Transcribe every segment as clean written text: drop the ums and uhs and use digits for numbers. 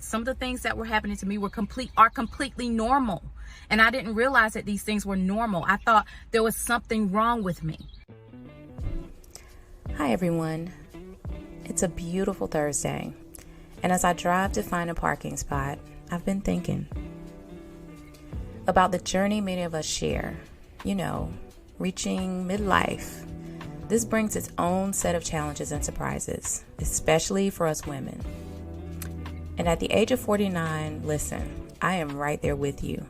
Some of the things that were happening to me are completely normal. And I didn't realize that these things were normal. I thought there was something wrong with me. Hi everyone. It's a beautiful Thursday. And as I drive to find a parking spot, I've been thinking about the journey many of us share. You know, reaching midlife. This brings its own set of challenges and surprises, especially for us women. And at the age of 49, listen, I am right there with you,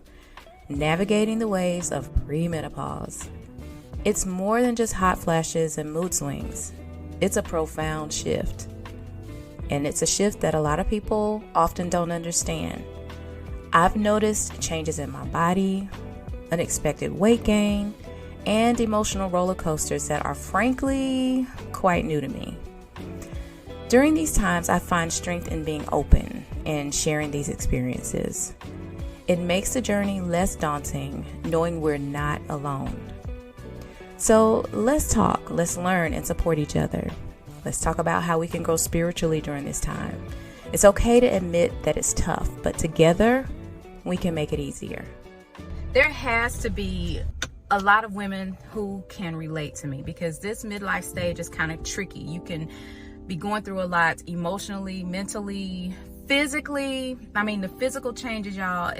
navigating the waves of premenopause. It's more than just hot flashes and mood swings. It's a profound shift. And it's a shift that a lot of people often don't understand. I've noticed changes in my body, unexpected weight gain, and emotional roller coasters that are frankly quite new to me. During these times, I find strength in being open and sharing these experiences. It makes the journey less daunting, knowing we're not alone. So let's talk, let's learn and support each other. Let's talk about how we can grow spiritually during this time. It's okay to admit that it's tough, but together we can make it easier. There has to be a lot of women who can relate to me because this midlife stage is kind of tricky. You can be going through a lot emotionally, mentally, physically. I mean, the physical changes, y'all,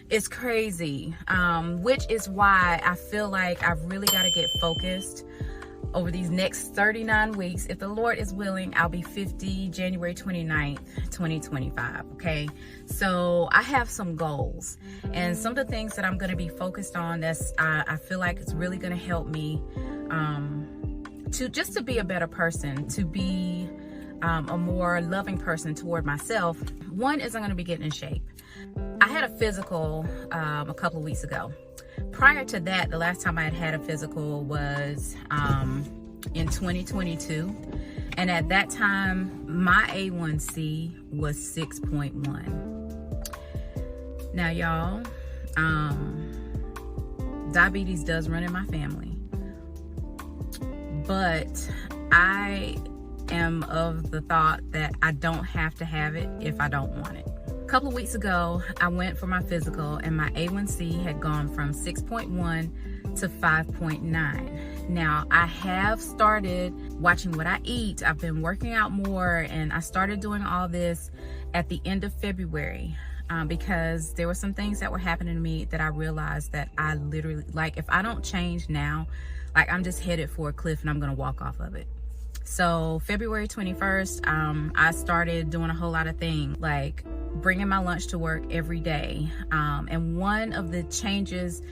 it's crazy, which is why I feel like I've really got to get focused over these next 39 weeks. If the Lord is willing, I'll be 50 January 29th, 2025, okay? So I have some goals, and some of the things that I'm gonna be focused on that's I feel like it's really gonna help me to be a better person, to be a more loving person toward myself. One is I'm gonna be getting in shape. I had a physical a couple of weeks ago. Prior to that, the last time I had a physical was in 2022. And at that time, my A1C was 6.1. Now, y'all, diabetes does run in my family. But I am of the thought that I don't have to have it if I don't want it. A couple of weeks ago, I went for my physical and my A1C had gone from 6.1 to 5.9. Now, I have started watching what I eat. I've been working out more, and I started doing all this at the end of February because there were some things that were happening to me that I realized that I literally, like, if I don't change now, like, I'm just headed for a cliff and I'm gonna walk off of it. So February 21st, I started doing a whole lot of things, like bringing my lunch to work every day. And one of the changes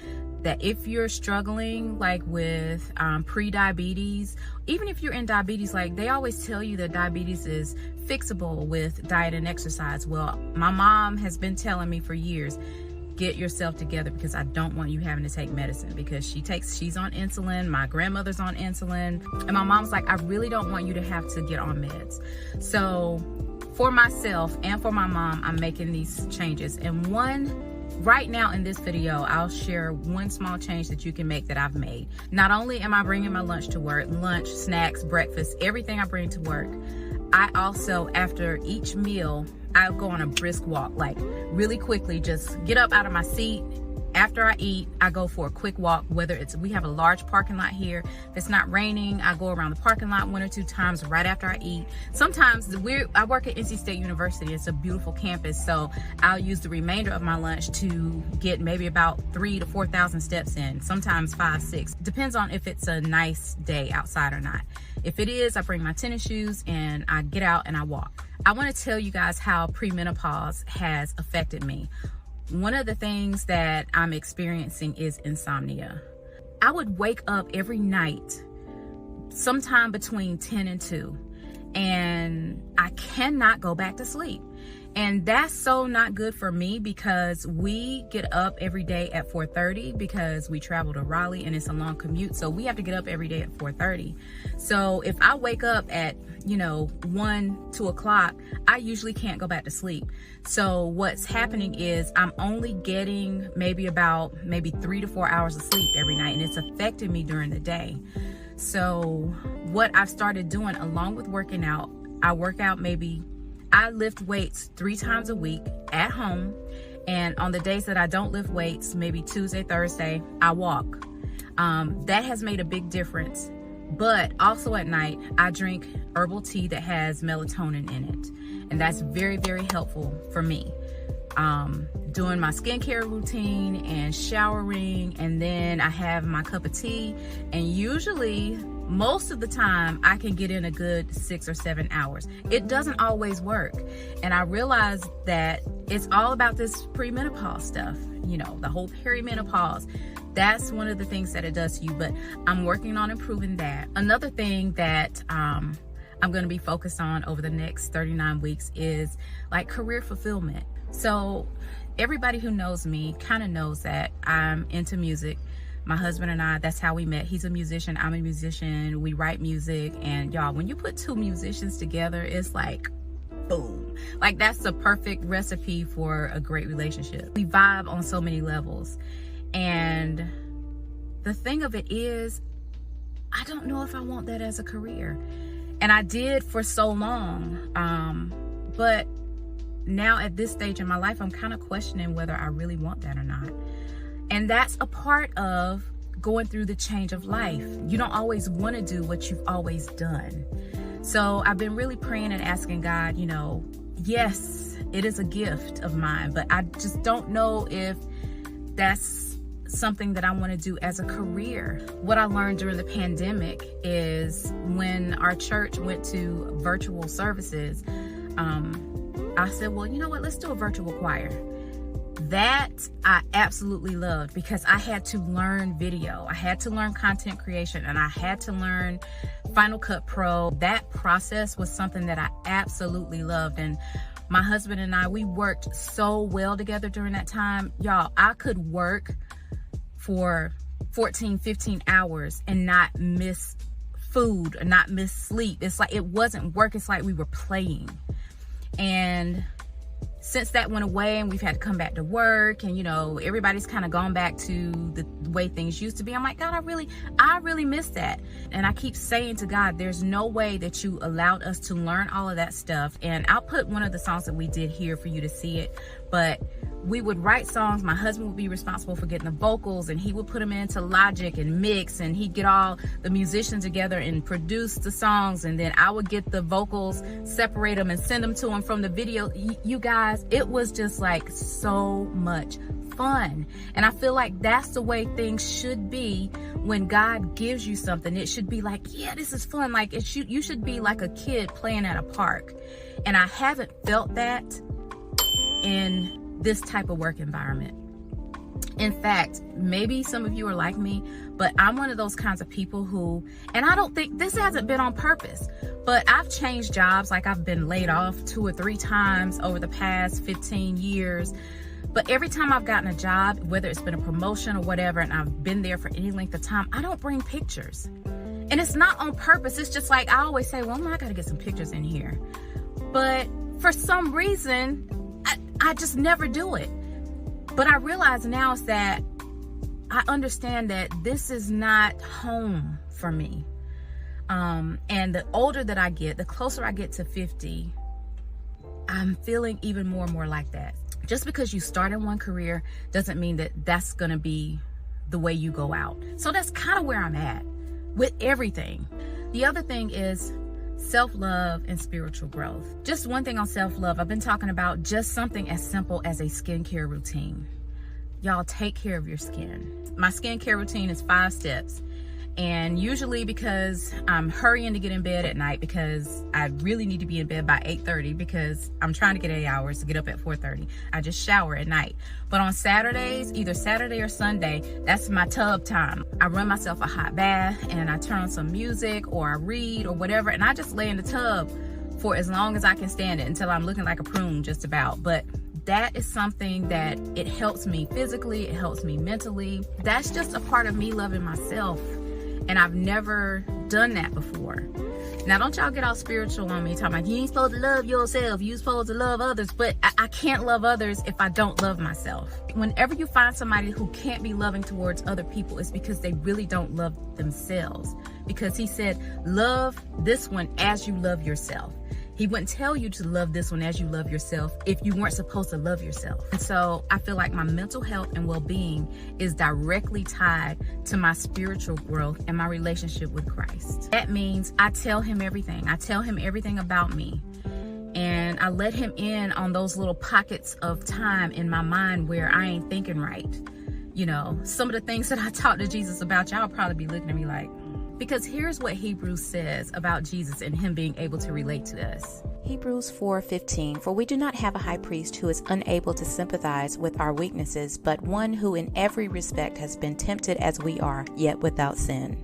that if you're struggling like with pre-diabetes, even if you're in diabetes, like they always tell you that diabetes is fixable with diet and exercise. Well, my mom has been telling me for years, get yourself together because I don't want you having to take medicine, because she's on insulin, my grandmother's on insulin, and my mom's like, I really don't want you to have to get on meds. So for myself and for my mom, I'm making these changes. And right now in this video, I'll share one small change that you can make that I've made. Not only am I bringing my lunch to work, lunch, snacks, breakfast, everything I bring to work, I also, after each meal, I go on a brisk walk, like really quickly, just get up out of my seat. After I eat, I go for a quick walk, we have a large parking lot here. If it's not raining, I go around the parking lot 1 or 2 times right after I eat. Sometimes I work at NC State University. It's a beautiful campus. So I'll use the remainder of my lunch to get maybe about 3,000 to 4,000 steps in, sometimes 5, 6. Depends on if it's a nice day outside or not. If it is, I bring my tennis shoes and I get out and I walk. I want to tell you guys how premenopause has affected me. One of the things that I'm experiencing is insomnia. I would wake up every night sometime between 10 and 2, and I cannot go back to sleep. And that's so not good for me because we get up every day at 4:30 because we travel to Raleigh and it's a long commute. So we have to get up every day at 4:30. So if I wake up at, 1, 2 o'clock, I usually can't go back to sleep. So what's happening is I'm only getting maybe 3 to 4 hours of sleep every night, and it's affecting me during the day. So what I've started doing along with working out, I work out maybe I lift weights 3 times a week at home. And on the days that I don't lift weights, maybe Tuesday, Thursday, I walk. That has made a big difference. But also at night, I drink herbal tea that has melatonin in it. And that's very, very helpful for me. Doing my skincare routine and showering, and then I have my cup of tea, and usually most of the time I can get in a good 6 or 7 hours. It doesn't always work, and I realized that it's all about this premenopause stuff, you know, the whole perimenopause. That's one of the things that it does to you, but I'm working on improving that. Another thing that I'm going to be focused on over the next 39 weeks is like career fulfillment. So everybody who knows me kind of knows that I'm into music. My husband and I, that's how we met. He's a musician, I'm a musician. We write music, and y'all, when you put 2 musicians together, it's like boom. Like, that's the perfect recipe for a great relationship. We vibe on so many levels. And the thing of it is, I don't know if I want that as a career. And I did for so long. But now at this stage in my life, I'm kind of questioning whether I really want that or not. And that's a part of going through the change of life. You don't always want to do what you've always done. So I've been really praying and asking God, you know, yes, it is a gift of mine, but I just don't know if that's something that I want to do as a career. What I learned during the pandemic is when our church went to virtual services, I said, well, you know what, let's do a virtual choir. That I absolutely loved, because I had to learn video, I had to learn content creation, and I had to learn Final Cut Pro. That process was something that I absolutely loved. And my husband and I, we worked so well together during that time. Y'all, I could work for 14, 15 hours and not miss food or not miss sleep. It's like it wasn't work, it's like we were playing. And since that went away and we've had to come back to work, and you know, everybody's kind of gone back to the way things used to be, I'm like, God, I really miss that. And I keep saying to God, there's no way that you allowed us to learn all of that stuff. And I'll put one of the songs that we did here for you to see it. But we would write songs. My husband would be responsible for getting the vocals, and he would put them into Logic and mix, and he'd get all the musicians together and produce the songs, and then I would get the vocals, separate them, and send them to him from the video. You guys, it was just like so much fun. And I feel like that's the way things should be when God gives you something. It should be like, yeah, this is fun. Like you should be like a kid playing at a park. And I haven't felt that in this type of work environment. In fact, maybe some of you are like me, but I'm one of those kinds of people who, and I don't think this hasn't been on purpose, but I've changed jobs. Like, I've been laid off 2 or 3 times over the past 15 years. But every time I've gotten a job, whether it's been a promotion or whatever, and I've been there for any length of time, I don't bring pictures. And it's not on purpose. It's just like, I always say, well, I gotta get some pictures in here. But for some reason, I just never do it. But I realize now is that I understand that this is not home for me. And the older that I get, the closer I get to 50, I'm feeling even more and more like that. Just because you start in one career doesn't mean that that's gonna be the way you go out. So that's kind of where I'm at with everything. The other thing is self-love and spiritual growth. Just one thing on self-love, I've been talking about just something as simple as a skincare routine. Y'all, take care of your skin. My skincare routine is 5 steps. And usually, because I'm hurrying to get in bed at night, because I really need to be in bed by 8:30, because I'm trying to get 8 hours to get up at 4:30. I just shower at night. But on Saturdays, either Saturday or Sunday, that's my tub time. I run myself a hot bath, and I turn on some music, or I read, or whatever, and I just lay in the tub for as long as I can stand it, until I'm looking like a prune just about. But that is something that it helps me physically, it helps me mentally. That's just a part of me loving myself. And I've never done that before. Now, don't y'all get all spiritual on me, talking about you ain't supposed to love yourself, you supposed to love others, but I can't love others if I don't love myself. Whenever you find somebody who can't be loving towards other people, it's because they really don't love themselves. Because he said, love this one as you love yourself. He wouldn't tell you to love this one as you love yourself if you weren't supposed to love yourself. And so I feel like my mental health and well-being is directly tied to my spiritual growth and my relationship with Christ. That means I tell him everything. I tell him everything about me. And I let him in on those little pockets of time in my mind where I ain't thinking right. You know, some of the things that I talk to Jesus about, y'all probably be looking at me like, because here's what Hebrews says about Jesus and him being able to relate to us. Hebrews 4:15, for we do not have a high priest who is unable to sympathize with our weaknesses, but one who in every respect has been tempted as we are, yet without sin.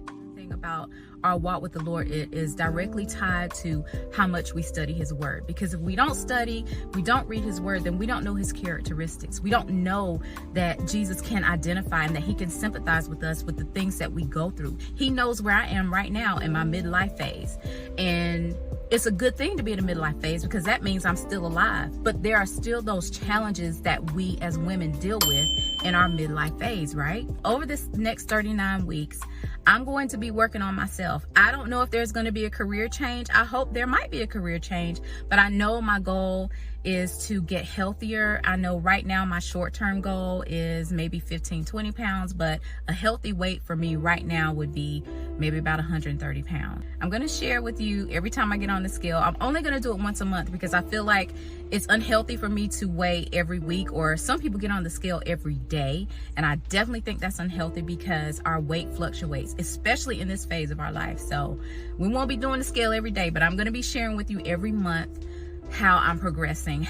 About our walk with the Lord, it is directly tied to how much we study his word. Because if we don't study, we don't read his word, then we don't know his characteristics. We don't know that Jesus can identify and that he can sympathize with us with the things that we go through. He knows where I am right now in my midlife phase. And it's a good thing to be in a midlife phase because that means I'm still alive. But there are still those challenges that we as women deal with in our midlife phase, right? Over this next 39 weeks, I'm going to be working on myself. I don't know if there's going to be a career change. I hope there might be a career change, but I know my goal is to get healthier. I know right now my short-term goal is maybe 15, 20 pounds, but a healthy weight for me right now would be maybe about 130 pounds. I'm going to share with you every time I get on the scale. I'm only going to do it once a month because I feel like it's unhealthy for me to weigh every week, or some people get on the scale every day. And I definitely think that's unhealthy because our weight fluctuates, especially in this phase of our life. So we won't be doing the scale every day, but I'm going to be sharing with you every month how I'm progressing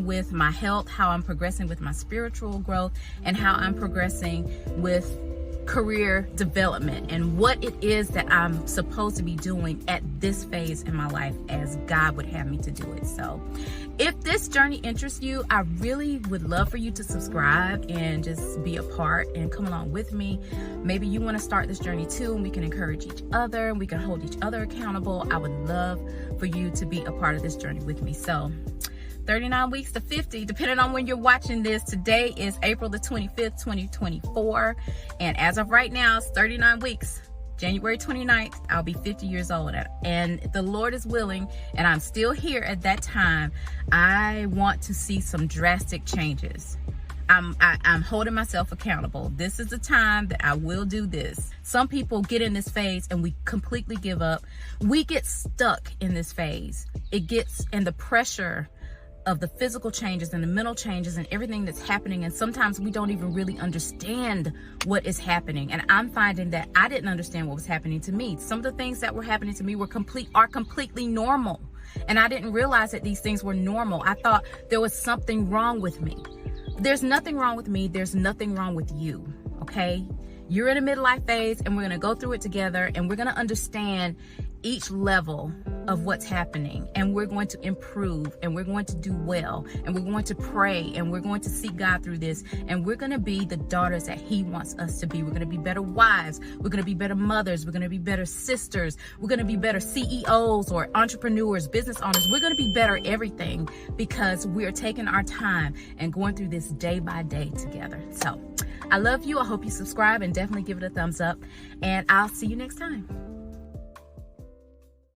with my health, how I'm progressing with my spiritual growth, and how I'm progressing with career development and what it is that I'm supposed to be doing at this phase in my life as God would have me to do it. So if this journey interests you, I really would love for you to subscribe and just be a part and come along with me. Maybe you want to start this journey too, and we can encourage each other and we can hold each other accountable. I would love for you to be a part of this journey with me. So 39 weeks to 50, depending on when you're watching this. Today is April the 25th, 2024. And as of right now, it's 39 weeks. January 29th, I'll be 50 years old. And the Lord is willing, and I'm still here at that time, I want to see some drastic changes. I'm holding myself accountable. This is the time that I will do this. Some people get in this phase and we completely give up. We get stuck in this phase. It gets in the pressure of the physical changes and the mental changes and everything that's happening, and sometimes we don't even really understand what is happening. And I'm finding that I didn't understand what was happening to me. Some of the things that were happening to me are completely normal, and I didn't realize that these things were normal. I thought there was something wrong with me. There's nothing wrong with me. There's nothing wrong with you. Okay, you're in a midlife phase, and we're going to go through it together, and we're going to understand each level of what's happening, and we're going to improve, and we're going to do well, and we're going to pray, and we're going to seek God through this, and we're going to be the daughters that he wants us to be. We're going to be better wives, we're going to be better mothers, we're going to be better sisters, we're going to be better CEOs or entrepreneurs, business owners. We're going to be better everything because we're taking our time and going through this day by day together. So I love you. I hope you subscribe and definitely give it a thumbs up, and I'll see you next time.